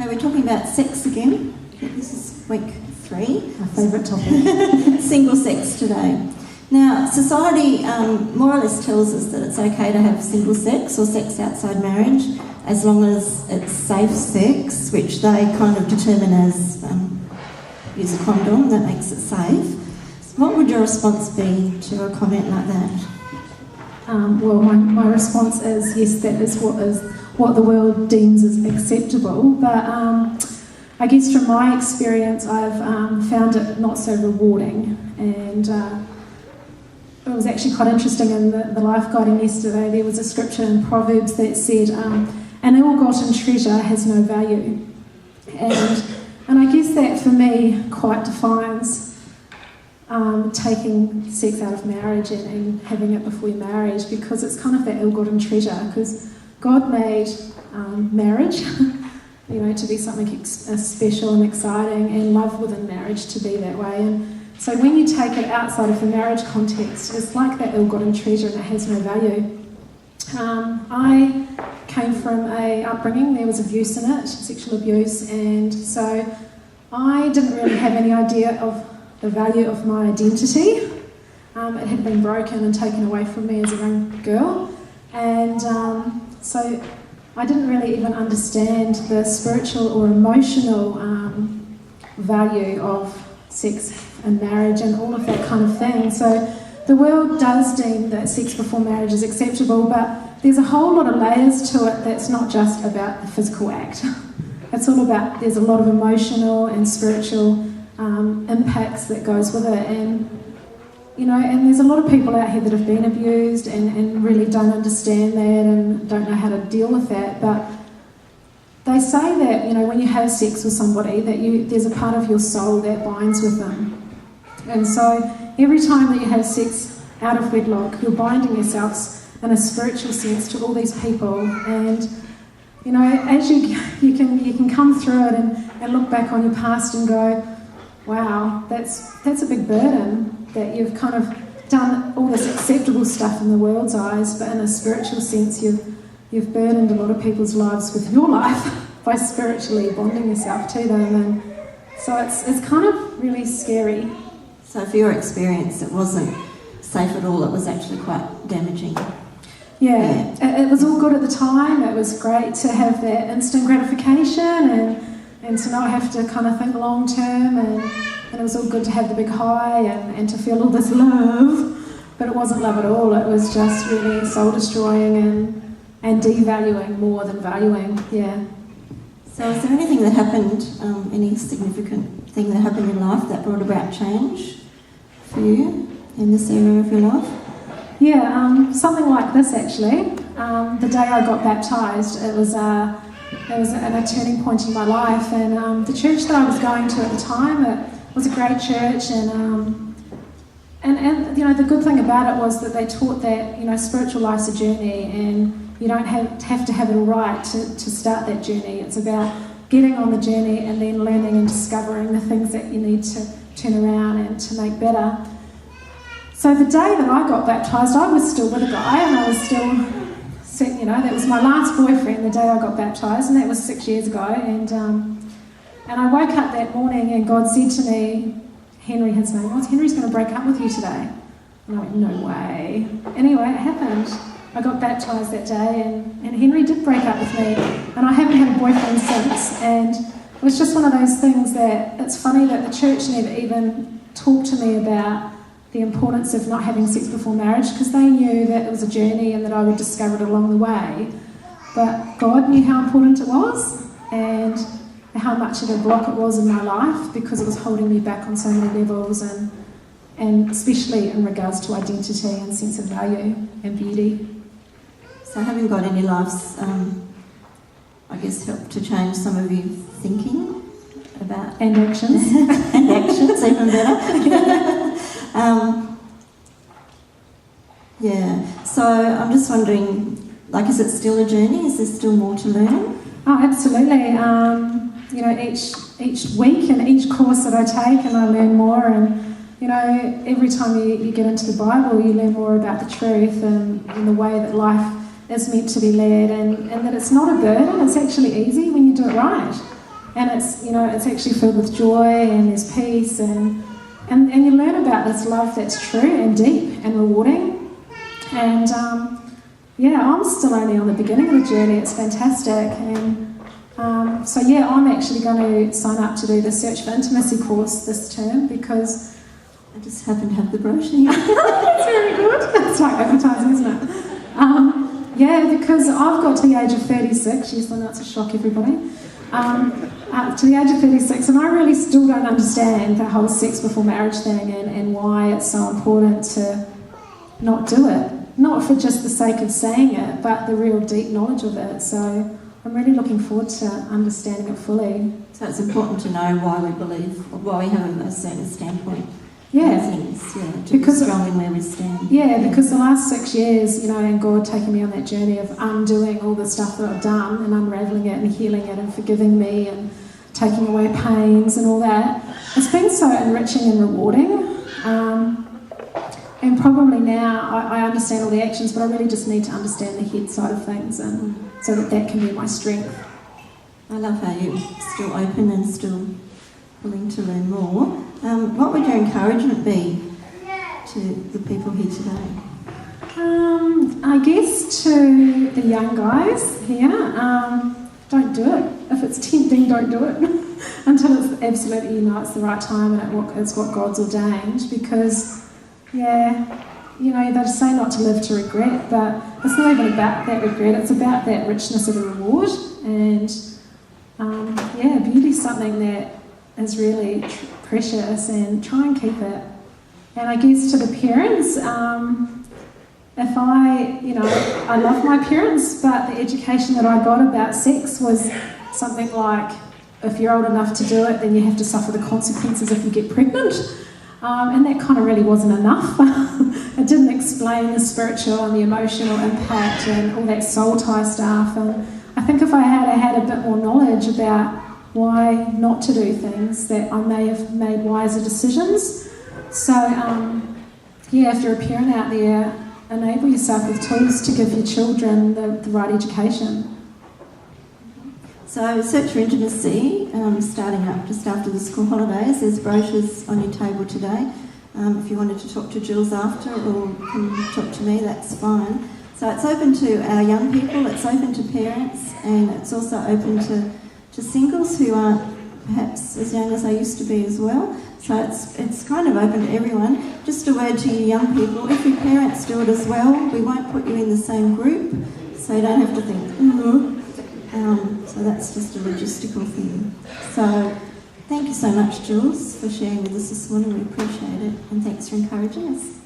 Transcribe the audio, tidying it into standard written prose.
Okay, we're talking about sex again. This is week 3. Our favourite topic. Single sex today. Now, society more or less tells us that it's okay to have single sex or sex outside marriage as long as it's safe sex, which they kind of determine as use a condom, that makes it safe. So what would your response be to a comment like that? Well, my response is yes, that is what the world deems as acceptable, but I guess from my experience I've found it not so rewarding, and it was actually quite interesting in the life guiding yesterday. There was a scripture in Proverbs that said an ill-gotten treasure has no value, and I guess that for me quite defines taking sex out of marriage and having it before marriage, because it's kind of that ill-gotten treasure, because God made marriage to be something special and exciting, and love within marriage to be that way. And so when you take it outside of the marriage context, it's like that ill-gotten treasure and it has no value. I came from a upbringing, there was abuse in it, sexual abuse, and so I didn't really have any idea of the value of my identity. It had been broken and taken away from me as a young girl, and so I didn't really even understand the spiritual or emotional value of sex and marriage and all of that kind of thing. So the world does deem that sex before marriage is acceptable, but there's a whole lot of layers to it that's not just about the physical act. It's all about, there's a lot of emotional and spiritual impacts that goes with it, and and there's a lot of people out here that have been abused and really don't understand that and don't know how to deal with that. But they say that when you have sex with somebody, that there's a part of your soul that binds with them, and so every time that you have sex out of wedlock, you're binding yourselves in a spiritual sense to all these people. And as you can come through it and look back on your past and go, wow, that's a big burden, that you've kind of done all this acceptable stuff in the world's eyes, but in a spiritual sense you've burdened a lot of people's lives with your life by spiritually bonding yourself to them. And so it's kind of really scary. So for your experience, it wasn't safe at all, it was actually quite damaging. Yeah. It was all good at the time. It was great to have that instant gratification and to not have to kind of think long term, and it was all good to have the big high and to feel all this love, but it wasn't love at all. It was just really soul destroying and devaluing more than valuing. Yeah. So is there anything that happened, any significant thing that happened in life that brought about change for you in this area of your life? Yeah, something like this actually. The day I got baptised, it was a turning point in my life, and the church that I was going to at the time, it was a great church, and the good thing about it was that they taught that spiritual life's a journey, and you don't have to have it all right to start that journey. It's about getting on the journey and then learning and discovering the things that you need to turn around and to make better. So the day that I got baptised, I was still with a guy, and I was still, that was my last boyfriend the day I got baptised, and that was 6 years ago. And I woke up that morning and God said to me, Henry, his name was, Henry's going to break up with you today. And I went, no way. Anyway, it happened. I got baptised that day, and Henry did break up with me, and I haven't had a boyfriend since. And it was just one of those things that it's funny that the church never even talked to me about the importance of not having sex before marriage, because they knew that it was a journey and that I would discover it along the way. But God knew how important it was and how much of a block it was in my life, because it was holding me back on so many levels, and especially in regards to identity and sense of value and beauty. So having God in your lives, I guess, helped to change some of your thinking about... And actions. And actions, even better. So I'm just wondering, is it still a journey? Is there still more to learn? Oh, absolutely. Each week and each course that I take, and I learn more, and every time you get into the Bible, you learn more about the truth and the way that life is meant to be led, and that it's not a burden, it's actually easy when you do it right. and it's, you know, it's actually filled with joy, and there's peace, and you learn about this love that's true and deep and rewarding. And yeah, I'm still only on the beginning of the journey. It's fantastic. And so yeah, I'm actually going to sign up to do the Search for Intimacy course this term, because I just happen to have the brochure here. that's very good. That's like advertising, isn't it? Yeah, because I've got to the age of 36. Yes, I know it's a shock, everybody. To the age of 36, and I really still don't understand the whole sex before marriage thing, and why it's so important to not do it. Not for just the sake of saying it, but the real deep knowledge of it. So I'm really looking forward to understanding it fully. So it's important to know why we believe, why we have a certain standpoint. Yeah. Things, to be strong in where we stand. Yeah, because the last 6 years, you know, and God taking me on that journey of undoing all the stuff that I've done and unravelling it and healing it and forgiving me and taking away pains and all that, it's been so enriching and rewarding. And probably now I understand all the actions, but I really just need to understand the head side of things, and so that can be my strength. I love how you're still open and still willing to learn more. What would your encouragement be to the people here today? I guess to the young guys here, don't do it. If it's tempting, don't do it until it's absolutely, you know, it's the right time and it's what God's ordained. Because, yeah, you know, they say not to live to regret, but it's not even about that regret. It's about that richness of the reward. And yeah, beauty's something that is really precious, and try and keep it. And I guess to the parents, if I love my parents, but the education that I got about sex was something like, if you're old enough to do it, then you have to suffer the consequences if you get pregnant. And that kind of really wasn't enough. It didn't explain the spiritual and the emotional impact and all that soul tie stuff. And I think if I had a bit more knowledge about why not to do things, that I may have made wiser decisions. So, yeah, if you're a parent out there, enable yourself with tools to give your children the right education. So, Search for Intimacy, starting up just after the school holidays. There's brochures on your table today. If you wanted to talk to Jules after, or come talk to me, that's fine. So it's open to our young people, it's open to parents, and it's also open to singles who aren't perhaps as young as they used to be as well. So it's kind of open to everyone. Just a word to you young people, if your parents do it as well, we won't put you in the same group, so you don't have to think, so that's just a logistical thing. So thank you so much, Jules, for sharing with us this morning. We appreciate it, and thanks for encouraging us.